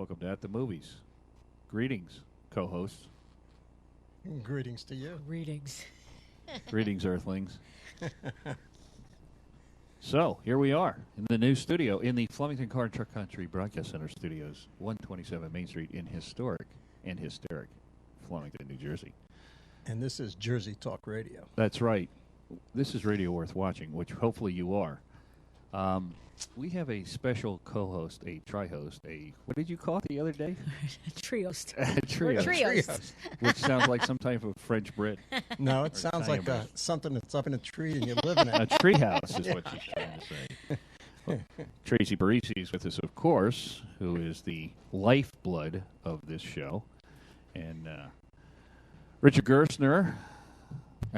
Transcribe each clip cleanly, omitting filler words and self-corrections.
Welcome to At the Movies. Greetings, co-hosts. Greetings to you. Greetings. Greetings, Earthlings. So, here we are in the new studio in the Flemington Car and Truck Country Broadcast Center Studios, 127 Main Street in historic and hysteric Flemington, New Jersey. And this is Jersey Talk Radio. That's right. This is Radio Worth Watching, which hopefully you are. We have a special co-host, a tri-host, what did you call it the other day? Triost. Trio. Trios. Which sounds like some type of French bread. No, it sounds like something that's up in a tree and you live in it. A treehouse is what she's trying to say. Well, Tracy Parisi is with us, of course, who is the lifeblood of this show. And Richard Gerstner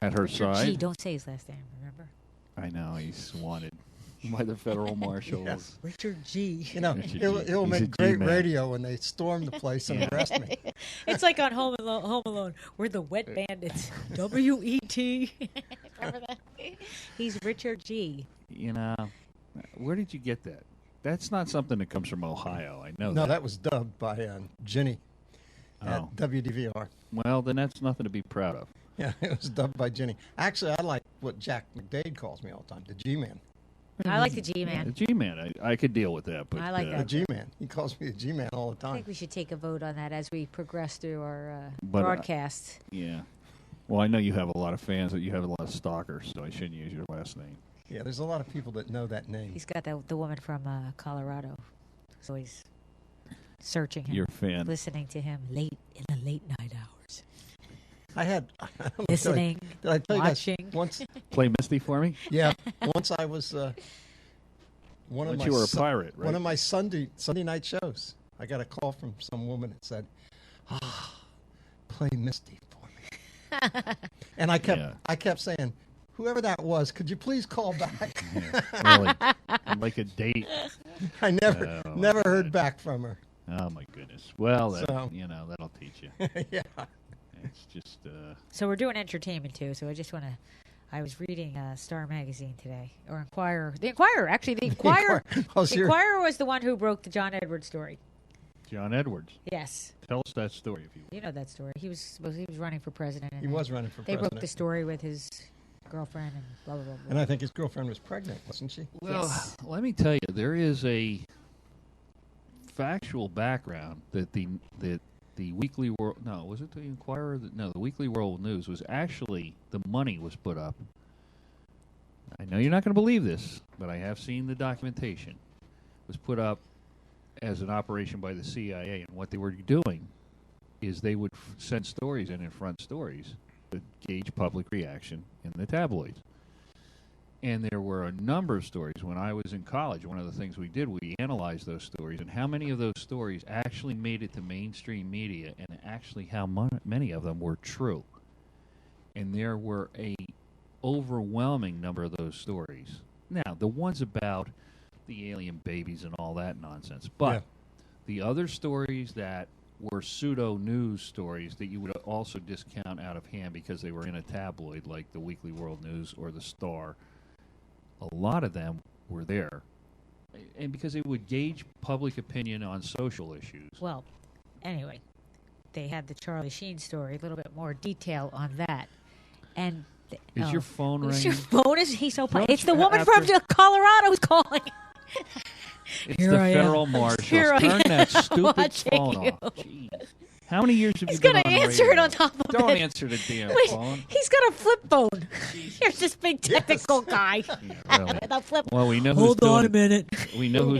at her side. Gee, don't say his last name, remember? I know, he's wanted by the federal marshals. Yes. Richard G. You know, it'll make great radio when they storm the place and arrest me. It's like on Home Alone. We're the wet bandits. W-E-T. Remember that? He's Richard G. You know, where did you get that? That's not something that comes from Ohio. I know No, that was dubbed by Ginny at WDVR. Well, then that's nothing to be proud of. Yeah, it was dubbed by Ginny. Actually, I like what Jack McDade calls me all the time, the G-Man. I like the G-Man. The G-Man, I could deal with that. But I like The that. G-Man. He calls me the G-Man all the I time. think we should take a vote on that as we progress through our But, broadcast. Yeah. Well, I know you have a lot of fans, that you have a lot of stalkers, so I shouldn't use your last name. Yeah, there's a lot of people that know that name. He's got the woman from Colorado. So he's searching him. You're a fan. Listening to him late in the late night hours. I don't know, Listening, did I tell you watching. guys once? Play Misty for me? Yeah, once I was one of Once my you were a pirate, right? one of my Sunday night shows. I got a call from some woman that said, "Play Misty for me," and I kept saying, "Whoever that was, could you please call back?" Yeah, really. I'd like a date. I never heard back from her. Oh, my goodness. Well, So- that'll teach you. Yeah. It's just... So we're doing entertainment too. So I just want to. I was reading Star Magazine today, or Inquirer. The Inquirer, actually, the Inquirer. The Inquirer was the one who broke the John Edwards story. John Edwards. Yes, Tell us that story, if you will. you know that story. He was running for president. And He was running for They president. broke the story with his girlfriend and blah blah blah. blah. And I think his girlfriend was pregnant, wasn't she? Well, Yes. let me tell you, there is a factual background that the Weekly World... No, was it the Inquirer? No, the Weekly World News was actually... The money was put up. I know you're not going to believe this, but I have seen the documentation. It was put up as an operation by the CIA, and what they were doing is they would send stories in front stories to gauge public reaction in the tabloids. And there were a number of stories. When I was in college, one of the things we did, we analyzed those stories and how many of those stories actually made it to mainstream media and actually how many of them were true. And there were a overwhelming number of those stories. Now, the ones about the alien babies and all that nonsense. But Yeah. the other stories that were pseudo-news stories that you would also discount out of hand because they were in a tabloid like the Weekly World News or the Star, a lot of them were there. And because it would gauge public opinion on social issues. Well, anyway, they had the Charlie Sheen story. A little bit more detail on that. And Is your phone Is ringing? your phone? Is he so? Don't It's the you woman have from to- Colorado who's calling. It's Here the I am. federal marshals. Here I Turn that am stupid watching phone you. off. Jeez. How many years have He's you been gonna on the answer it radio? on top of Don't it. answer the damn Wait, phone. he's got a flip phone. Here's this big technical guy. Yeah, really. The flip. Well, we know who's Hold doing on a it. minute. We know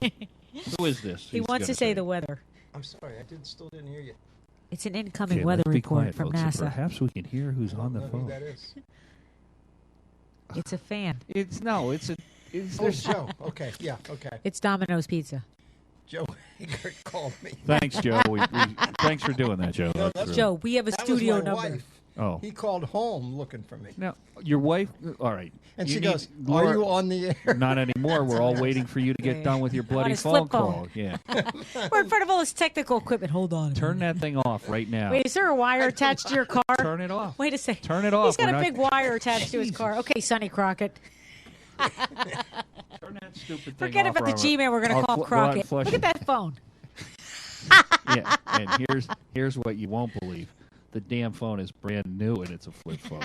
who is this. He He's wants to gonna say the weather. I'm sorry, I still didn't hear you. It's an incoming Okay, weather let's be report quiet, from folks, and NASA. perhaps we can hear who's I on don't the know who phone. that is. It's a fan. It's Oh, Joe. Okay, yeah, okay. It's Domino's Pizza. Joe Hager called me. Thanks, Joe. Thanks for doing that, Joe. No, That's that's really- Joe, we have a That studio was my number. wife. Oh. He called home looking for me. Now, your wife, all right. And you she need goes, Laura- "Are you on the air?" Not anymore. We're all waiting for you to get done with your On bloody his phone flip phone. call. Yeah. We're in front of all this technical equipment. Hold on. Turn that thing off right now. Wait, is there a wire attached to your car? Turn it off. Wait a second. Turn it off. He's got We're a not- big wire attached to his car. Okay, Sonny Crockett. Turn that stupid thing Forget off. about the or G-Man. We're going to I'll call go out and Crockett. flush Look it. at that phone. Yeah, and here's what you won't believe. The damn phone is brand new, and it's a flip phone.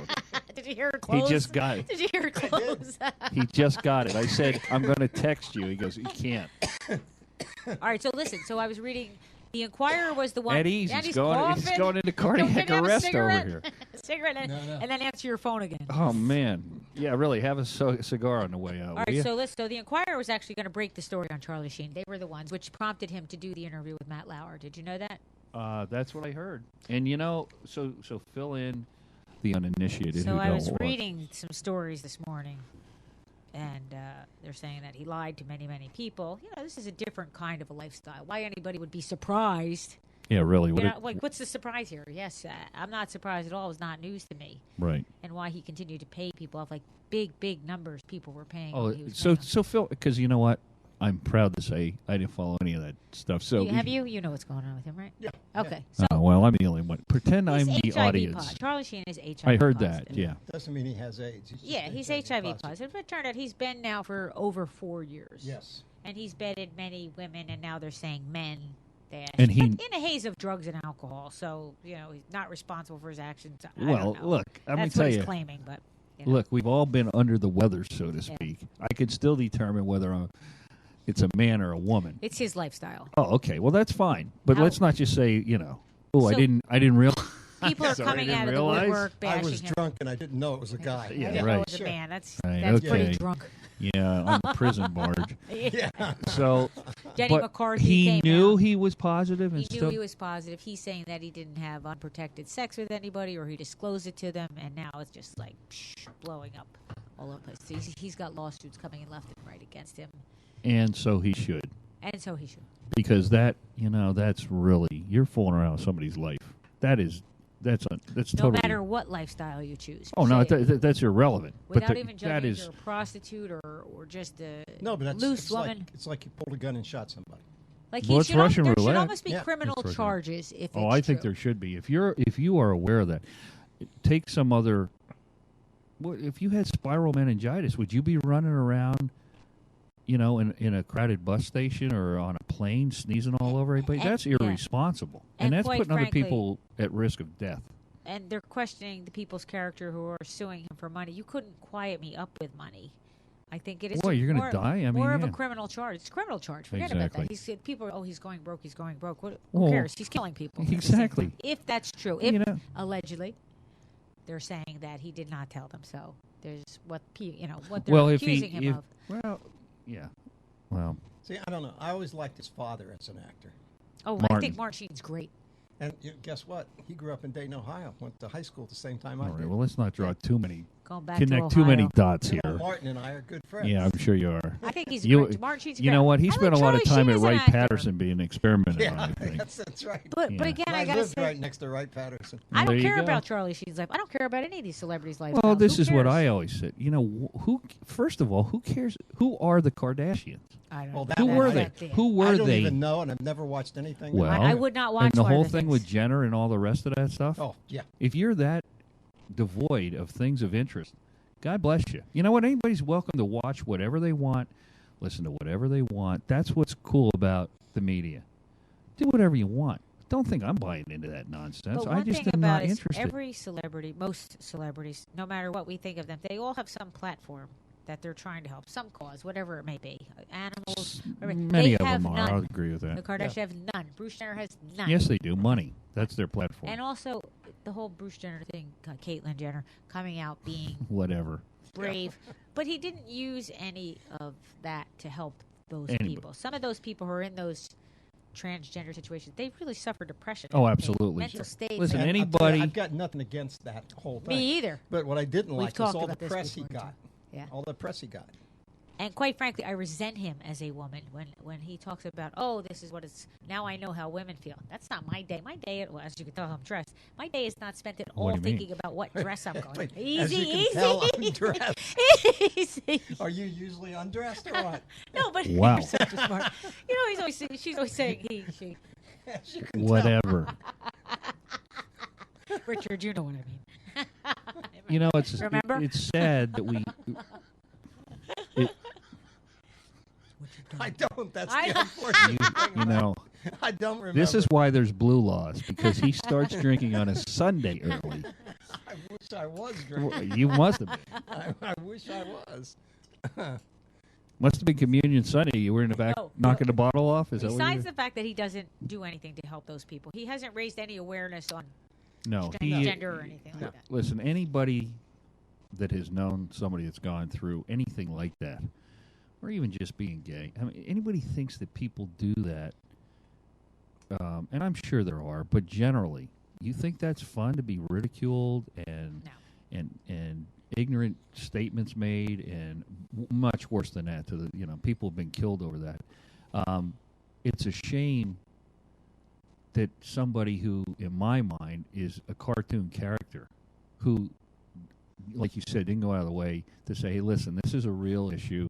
Did you hear her close? He just got it. Did you hear her close? He just got it. I said, I'm going to text you. He goes, you can't. All right, so listen. So I was reading, the Inquirer was the one. At ease. He's going into cardiac arrest over here. A cigarette and then answer your phone again. Oh, man. Yeah, really, have a cigar on the way out. All right, so the Inquirer was actually going to break the story on Charlie Sheen. They were the ones which prompted him to do the interview with Matt Lauer. Did you know that? That's what I heard. And, so fill in the uninitiated. So I was reading some stories this morning, and they're saying that he lied to many, many people. This is a different kind of a lifestyle. Why anybody would be surprised? Yeah, really. What's the surprise here? Yes, I'm not surprised at all. It was not news to me. Right. And why he continued to pay people off, like big numbers people were paying. Oh, so Phil, because you know what? I'm proud to say I didn't follow any of that stuff. So have you? You know what's going on with him, right? Yeah. Okay. Yeah. So well, I'm the only one. Pretend I'm the audience. Charlie Sheen is HIV. I heard positive. that. Yeah. Doesn't mean he has AIDS. He's HIV positive. But it turned out he's been now for over 4 years. Yes. And he's bedded many women, and now they're saying men. And he in a haze of drugs and alcohol. So he's not responsible for his actions. Well, look, I'm going to tell what you. He's claiming, but look, we've all been under the weather, so to speak. I could still determine whether it's a man or a woman. It's his lifestyle. Oh, okay. Well, that's fine. But let's not just say, I didn't realize. People are coming out of the woodwork bashing him. I was drunk and I didn't know it was a guy. Yeah, right. Know it was a man. That's okay. pretty drunk. Yeah, on the prison barge. Yeah. So, Jenny McCarthy he knew out. he was positive. He knew he was positive. He's saying that he didn't have unprotected sex with anybody, or he disclosed it to them, and now it's just like blowing up all over the place. He's got lawsuits coming in left and right against him. And so he should. Because that's really, you're fooling around with somebody's life. That's totally. No matter what lifestyle you choose. Oh, no, that's irrelevant. Without even judging if you're a prostitute or just a loose woman. It's like you pulled a gun and shot somebody. Like there should almost be criminal charges if it's true. I think there should be. If you are aware of that, take some other. If you had spiral meningitis, would you be running around? In a crowded bus station or on a plane, sneezing all over everybody? That's irresponsible. And that's putting other people at risk of death. And they're questioning the people's character who are suing him for money. You couldn't quiet me up with money. I think it is. Boy, you're going to die? I mean, more of a criminal charge. It's a criminal charge. Forget about that. People are, he's going broke, he's going broke. Who cares? He's killing people. Exactly. If that's true. Allegedly, they're saying that he did not tell them so. There's what they're accusing him of. Well, yeah. Well. See, I don't know. I always liked his father as an actor. Oh, I think Martin Sheen's great. And guess what? He grew up in Dayton, Ohio. Went to high school at the same time I did. All right. Well, let's not draw too many. Connect too many dots here. Martin and I are good friends. Yeah, I'm sure you are. I think he's great. Martin Sheen's great. You know what? He spent a lot of time at Wright Patterson being experimented on, I think. That's right. But again, I got to say, right next to Wright Patterson. I don't care about Charlie Sheen's life. I don't care about any of these celebrities' lives. Well, this is what I always said. First of all, who cares? Who are the Kardashians? I don't know. Who were they? Who were they? I don't even know, and I've never watched anything. Well, I would not watch. And the whole thing with Jenner and all the rest of that stuff. Oh, yeah. If you're that devoid of things of interest, God bless you. You know what? Anybody's welcome to watch whatever they want, listen to whatever they want. That's what's cool about the media. Do whatever you want. Don't think I'm buying into that nonsense. But I just am not interested. Every celebrity, most celebrities, no matter what we think of them, they all have some platform that they're trying to help, some cause, whatever it may be. Animals. Many of them are. None. I'll agree with that. The Kardashians have none. Bruce Jenner has none. Yes, they do. Money. That's their platform. And also, the whole Bruce Jenner thing, Caitlyn Jenner, coming out being whatever brave. But he didn't use any of that to help those people. Some of those people who are in those transgender situations, they really suffer depression. Oh, absolutely. Mental states. Listen, anybody. I've got nothing against that whole thing. Me either. But what I didn't like was all the press he got. Yeah. All the press he got. And quite frankly, I resent him as a woman when he talks about, this is what it's, now I know how women feel. That's not my day. My day, well, as you can tell, I'm dressed. My day is not spent at all thinking about what dress I'm going to. Easy. Tell, I'm dressed. Easy. Are you usually undressed or what? No, but wow. You're such a smart. She's always saying he, she. Whatever. Richard, you know what I mean. Remember? It's sad that we... I don't. That's the unfortunate thing. I don't remember. This is why there's blue laws, because he starts drinking on a Sunday early. I wish I was drinking. You must have been. I wish I was. Must have been Communion Sunday. You were in the back knocking the bottle off? Is that what Besides the fact that he doesn't do anything to help those people, he hasn't raised any awareness on gender or anything like that. Listen, anybody that has known somebody that's gone through anything like that, or even just being gay, I mean, anybody thinks that people do that, and I'm sure there are, but generally, you think that's fun to be ridiculed and ignorant statements made, and much worse than that. People have been killed over that. It's a shame that somebody who, in my mind, is a cartoon character, who, like you said, didn't go out of the way to say, "Hey, listen, this is a real issue.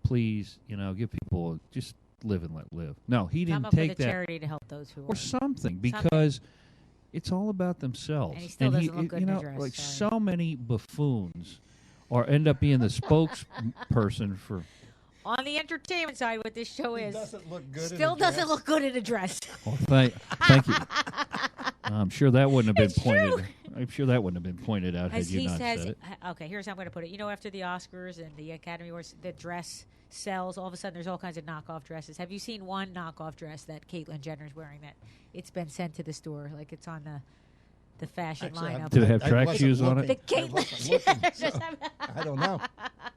Please, give people just live and let live." No, he didn't take with a that charity to help those who or something, because it's all about themselves. And he still doesn't look good in a dress. Like so many buffoons, or end up being the spokesperson for. On the entertainment side, what this show is, doesn't look good still doesn't look good in a dress. Well, thank you. I'm sure that wouldn't have been pointed. True. I'm sure that wouldn't have been pointed out had you not said it. Okay, here's how I'm going to put it. After the Oscars and the Academy Awards, the dress sells. All of a sudden, there's all kinds of knockoff dresses. Have you seen one knockoff dress that Caitlyn Jenner's wearing that it's been sent to the store? Like it's on the fashion lineup. Did it have track shoes on it? The Caitlyn Jenner. I don't know.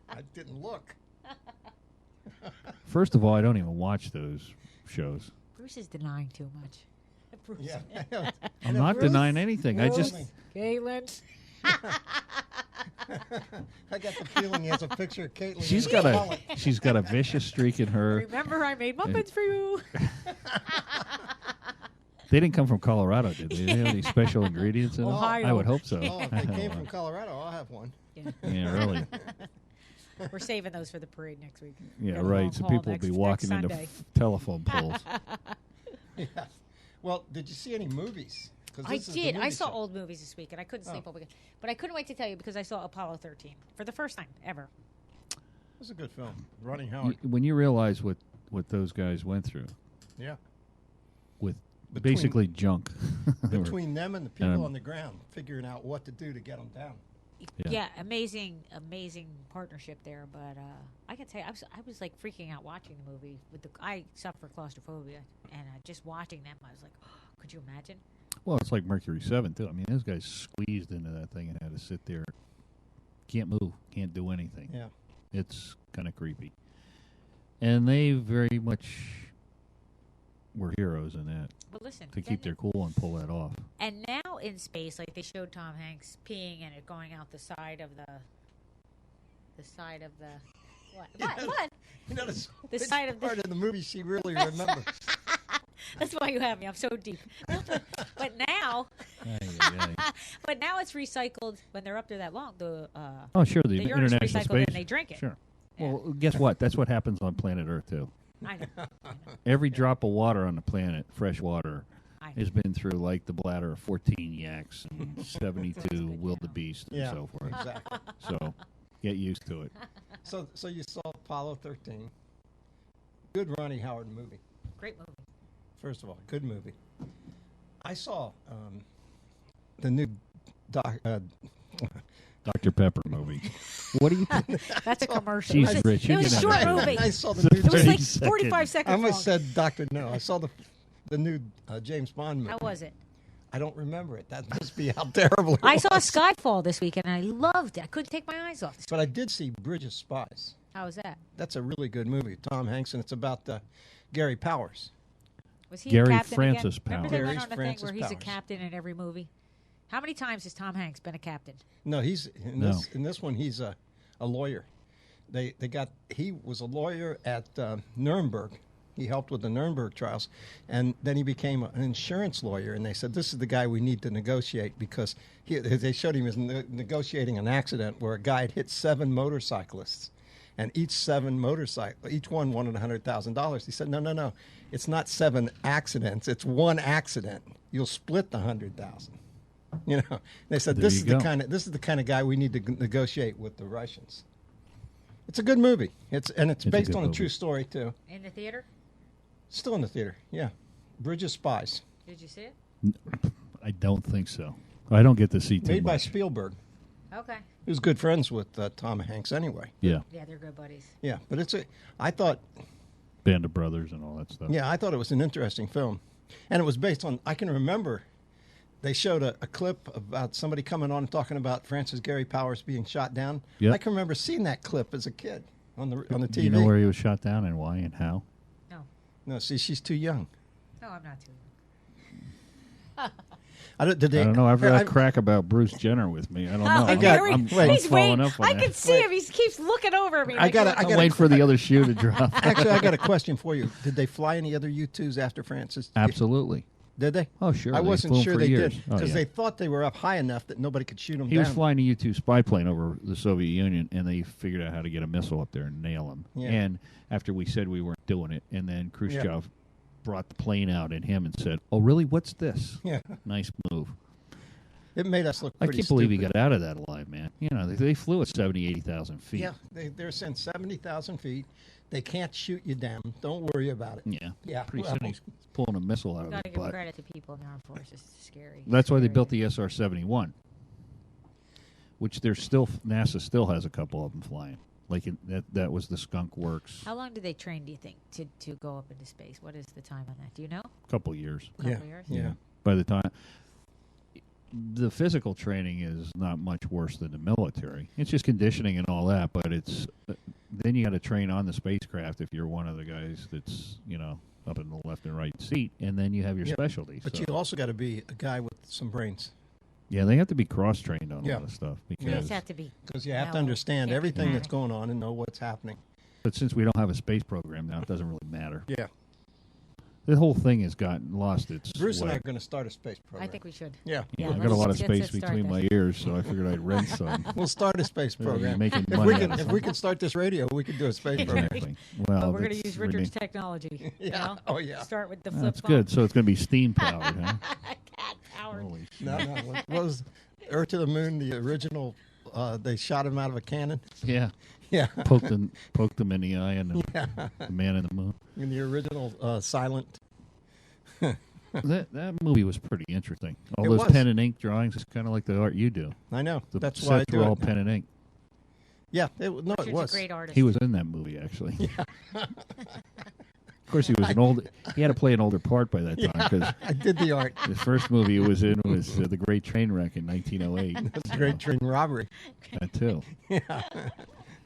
I didn't look. First of all, I don't even watch those shows. Bruce is denying too much. Bruce. Yeah. I'm not denying anything. I just Caitlyn. I got the feeling he has a picture of Caitlyn. She's got a vicious streak in her. Remember, I made muffins for you. They didn't come from Colorado, did they? They have any special ingredients in them? Ohio. I would hope so. Oh, if they came from Colorado, I'll have one. Yeah, really. We're saving those for the parade next week. Yeah, right. So people will be walking into telephone poles. Yeah. Well, did you see any movies? I did. I saw old movies this week, and I couldn't sleep all weekend. But I couldn't wait to tell you because I saw Apollo 13 for the first time ever. It was a good film. Ronnie Howard. When you realize what those guys went through. Yeah. With basically junk. Between them and the people on the ground, figuring out what to do to get them down. Yeah, amazing partnership there. But I can tell you, I was like freaking out watching the movie. I suffer claustrophobia, and just watching them, I was like, oh, could you imagine? Well, it's like Mercury 7 too. I mean, those guys squeezed into that thing and had to sit there, can't move, can't do anything. Yeah, it's kind of creepy. And they very much were heroes in that. But listen, to keep their cool and pull that off. And now in space, like they showed Tom Hanks peeing and it going out the side of the what? You know, the side of part of the movie she really remembers. That's why you have me. I'm so deep. But now, but now it's recycled when they're up there that long. The sure, the International Space, and they drink it. Sure. Yeah. Well, guess what? That's what happens on planet Earth too. I know. Every drop of water on the planet, fresh water, has been through like the bladder of 14 yaks and 72 wildebeest and so forth. Exactly. So get used to it. So you saw Apollo 13. Good Ronnie Howard movie. Great movie. First of all, good movie. I saw the new Dr. Pepper movie. What do you think? That's a commercial. She's rich. It was a short movie. I saw the new. It was like 45 seconds. I almost said Dr. No. I saw the new James Bond movie. How was it? I don't remember it. That must be how terrible it was. I saw Skyfall this weekend, and I loved it. I couldn't take my eyes off it. But I did see Bridge of Spies. How was that? That's a really good movie. Tom Hanks, and it's about Gary Powers. Was he Gary a captain Francis again? Powers. Remember they went on the Francis thing where he's a Powers. captain in every movie? How many times has Tom Hanks been a captain? No, he's in this one. He's a lawyer. He was a lawyer at Nuremberg. He helped with the Nuremberg trials, and then he became an insurance lawyer. And they said, "This is the guy we need to negotiate,ut because they showed him as negotiating an accident where a guy had hit 7 motorcyclists, and each one wanted $100,000. He said, "No, it's not 7 accidents. It's 1 accident. You'll split the $100,000." You know, they said this is the kind of guy we need to negotiate with the Russians. It's a good movie. It's based on a true story too. In the theater? Still in the theater, yeah. Bridge of Spies. Did you see it? I don't think so. I don't get to see too Made by much. Spielberg. Okay. He was good friends with Tom Hanks anyway. Yeah. Yeah, they're good buddies. Yeah, but I thought Band of Brothers and all that stuff. Yeah, I thought it was an interesting film. And it was based on, I can remember, they showed a clip about somebody coming on and talking about Francis Gary Powers being shot down. Yep. I can remember seeing that clip as a kid on the TV. Do you know where he was shot down and why and how? No. No, see, she's too young. No, I'm not too young. I don't know. I've got a crack about Bruce Jenner with me. I don't know. I'm He's following waiting. up on I that. can see him. He keeps looking over at me. I gotta wait for the other shoe to drop. Actually, I got a question for you. Did they fly any other U-2s after Francis? Absolutely. Did they? Oh, sure. I They wasn't flew 'em sure for they years. did Oh, because yeah. they thought they were up high enough that nobody could shoot them He down. was flying a U-2 spy plane over the Soviet Union, and they figured out how to get a missile up there and nail him. Yeah. And after we said we weren't doing it, and then Khrushchev brought the plane out at him and said, "Oh, really? What's this?" Yeah. Nice move. It made us look I pretty can't believe he stupid. got out of that alive, man. You know, they flew at 70, 80,000 feet. Yeah, they're saying 70,000 feet. They can't shoot you down. Don't worry about it. Yeah. Yeah, Pretty well- soon he's pulling a missile out You of got to his give butt. credit to people in the armed forces. It's scary. That's why they Scary. built the SR-71, which NASA still has a couple of them flying. Like that was the Skunk Works. How long do they train, do you think, to go up into space? What is the time on that? Do you know? Couple years. Couple Yeah, years? yeah. By the time the physical training is not much worse than the military. It's just conditioning and all that, but it's then you got to train on the spacecraft if you're one of the guys that's up in the left and right seat, and then you have your Yeah, specialty. But so. you also got to be a guy with some brains Yeah, they have to be cross-trained on Yeah. all this stuff. You Because, just have to be. because you have to No, understand can't be everything that's panicked. going on and know what's happening. but since we don't have a space program now, it doesn't really matter. Yeah. The whole thing has gotten lost its Bruce and I way. are going to start a space program. I think we should. Yeah. Yeah, I got a let's lot of get space started. between my ears, so I figured I'd rent some. We'll start a space We're program. making If money we can, out of if we can start this radio, we can do a space program. Exactly. Well, But we're going to that's use really- Richard's technology. Yeah. You know? Oh, yeah. Start with the Oh, flip that's phone. good. So it's going to be steam powered, huh? Cat powered. Holy shit. No. What was Earth to the Moon, the original, they shot him out of a cannon? Yeah. Yeah. Poked him in the eye, and the man in the moon. In the original silent. That movie was pretty interesting. All It those was. pen and ink drawings is kind of like the art you do. I know. The That's why I sets do were all it. pen and ink. Yeah. It was Richard's a great artist. He was in that movie, actually. Of course, he was he had to play an older part by that time because I did the art. the first movie he was in was The Great Train Wreck in 1908. That's a great train robbery. That too. Yeah.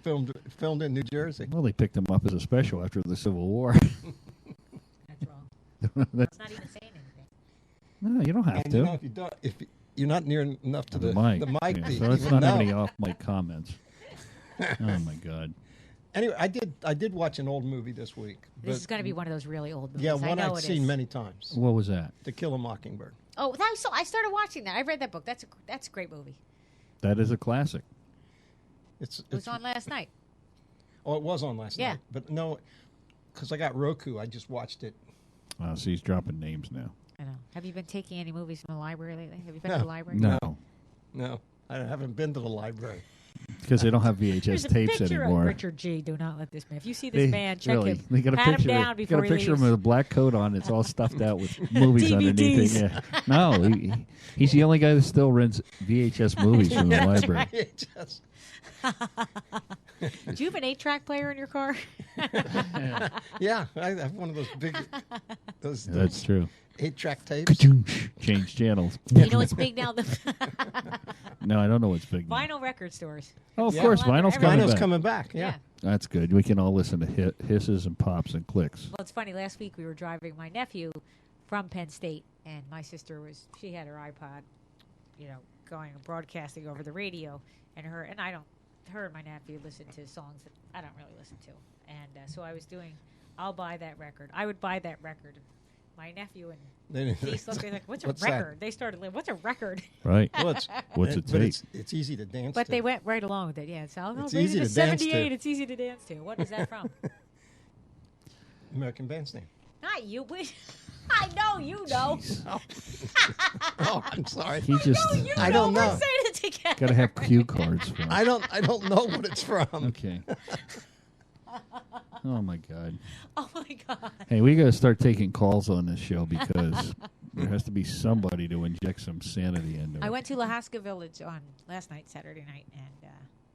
Filmed in New Jersey. Well, they picked him up as a special after the Civil War. That's wrong. That's, It's not even saying anything. no, you don't have And to. you know, if you're not near enough to the mic. mic Yeah, to so let's even not have know. any off mic comments. Oh my God. Anyway, I did watch an old movie this week. This is going to be one of those really old movies. Yeah, I one know I've it seen is. many times. What was that? To Kill a Mockingbird. Oh, I started watching that. I read that book. That's a great movie. That is a classic. It was on last night. Oh, it was on last Yeah. night. But no, because I got Roku, I just watched it. So he's dropping names now. I know. Have you been taking any movies from the library lately? Have you been to the library? No, No, I haven't been to the library. because they don't have VHS There's a tapes picture anymore. of Richard G. Do not let this man. If you see this man, check really, him. They got a Pat picture. him down Got before a he picture of leaves. him with a black coat on. It's all stuffed out with movies underneath DVDs. it. Yeah. No, he's the only guy that still rents VHS movies from the library. VHS. Do you have an 8-track player in your car? Yeah, I have one of those big, those That's true. 8-track tapes. Change channels. You know what's big now? The No, I don't know what's big now. vinyl record stores. Oh, of Yeah. course, vinyl's coming Vinyl's back. coming back, yeah. That's good. We can all listen to hisses and pops and clicks. Well, it's funny. Last week we were driving my nephew from Penn State, and my sister she had her iPod, going and broadcasting over the radio, and her and my nephew listen to songs that I don't really listen to, and so I was doing. I'll buy that record. I would buy that record. My nephew and niece looked like, "What's a What's that? record?" They started like, "What's a record?" Right. Well, What's it but take? it's easy to dance But to. they went right along with it. Yeah, it's all It's rated easy a to dance to. 78. It's easy to dance to. What is that from? American Bandstand. Not you. I know you know. Oh, I'm sorry. He just I don't know. We're saying it together. got to have cue cards for him. I don't know what it's from. Okay. Oh, my God. Oh, my God. Hey, we got to start taking calls on this show because there has to be somebody to inject some sanity into it. I went to Lahaska Village on last night, Saturday night, and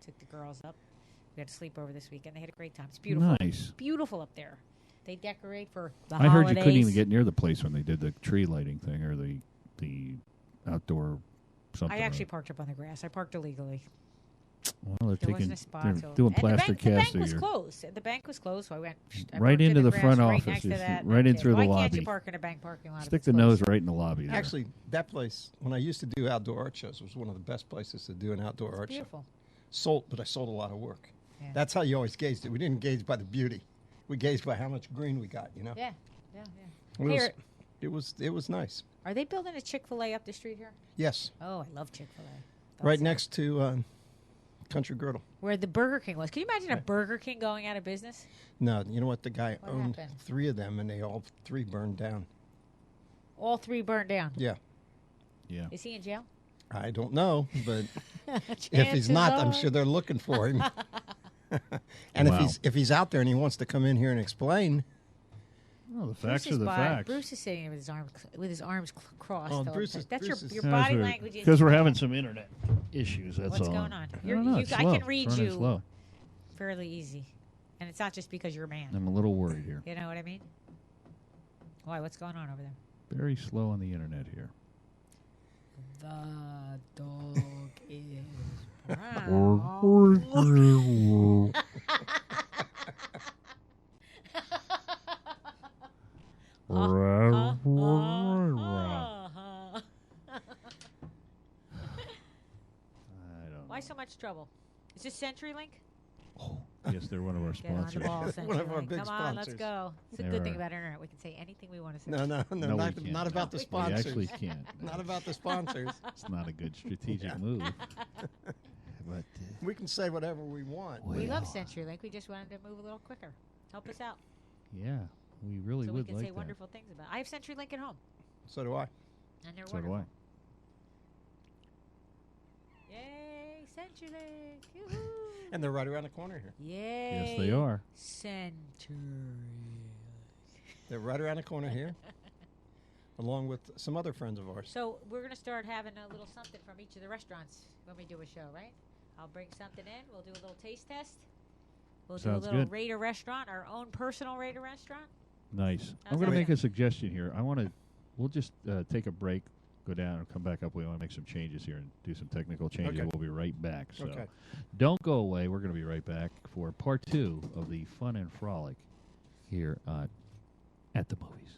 took the girls up. We had to sleep over this weekend. They had a great time. It's beautiful. Nice. Beautiful up there. They decorate for the I holidays. heard you couldn't even get near the place when they did the tree lighting thing or the outdoor something. I actually parked up on the grass. I parked illegally. Well, There wasn't a spot. they're So. doing And plaster the bank cast of was your closed. The bank was closed, so I went I right parked into in the grass front right office, next to that. right in Okay, through the why lobby. can't you park in a bank parking lot? if Stick it's the closed? nose right in the lobby. There. Actually, that place, when I used to do outdoor art shows, was one of the best places to do an outdoor art Beautiful. show. But I sold a lot of work. Yeah. That's how you always gauged it. We didn't gauge by the beauty. We gauged by how much green we got, you know? Yeah. It was nice. Are they building a Chick-fil-A up the street here? Yes. Oh, I love Chick-fil-A. Right next to Country Girdle. Where the Burger King was. Can you imagine a Burger King going out of business? No, you know what? The guy What owned happened? 3 of them, and they all 3 burned down. All 3 burned down. Yeah. Yeah. Is he in jail? I don't know, but if he's not, I'm Chances sure they're looking for him. And Wow. if he's out there and he wants to come in here and explain, Well, the Bruce facts is are the by- facts. Bruce is sitting with his arms crossed. Oh, though. Bruce is- That's Bruce is- your body language. Because we're having some internet issues. That's What's all. going on? I You're- don't know. you- It's I slow. can read It's running you. slow. fairly easy, and it's not just because you're a man. I'm a little worried here. You know what I mean? Why? What's going on over there? Very slow on the internet here. The dog is brown. Why so much trouble? Is this CenturyLink? Yes, they're one of our Get on the sponsors. ball, One of our CenturyLink. big Come on, let's sponsors. go. It's a They're good thing our- about internet. We can say anything we want to say. no, No, we not can't. about the We sponsors. actually can't. Not about the sponsors. It's not a good strategic move. But We can say whatever we want. We love well, CenturyLink. We just wanted to move a little quicker. Help us out. yeah, we really So we would can like say that. wonderful things about it. I have CenturyLink at home, So do I. and they're So do wonderful. I. Yay, CenturyLink. Yoo-hoo. And they're right around the corner here. Yay. Yes, they are. CenturyLink. They're right around the corner here, along with some other friends of ours. So we're going to start having a little something from each of the restaurants when we do a show, right? I'll bring something in. We'll do a little taste test. We'll Sounds do a little good. rate a restaurant, our own personal rate a restaurant. Nice. I'm How's going to that make sound? a suggestion here. We'll just take a break, go down, and come back up. We want to make some changes here and do some technical changes. Okay. We'll be right back. So Okay. don't go away. We're going to be right back for part 2 of the Fun and Frolic here at the movies.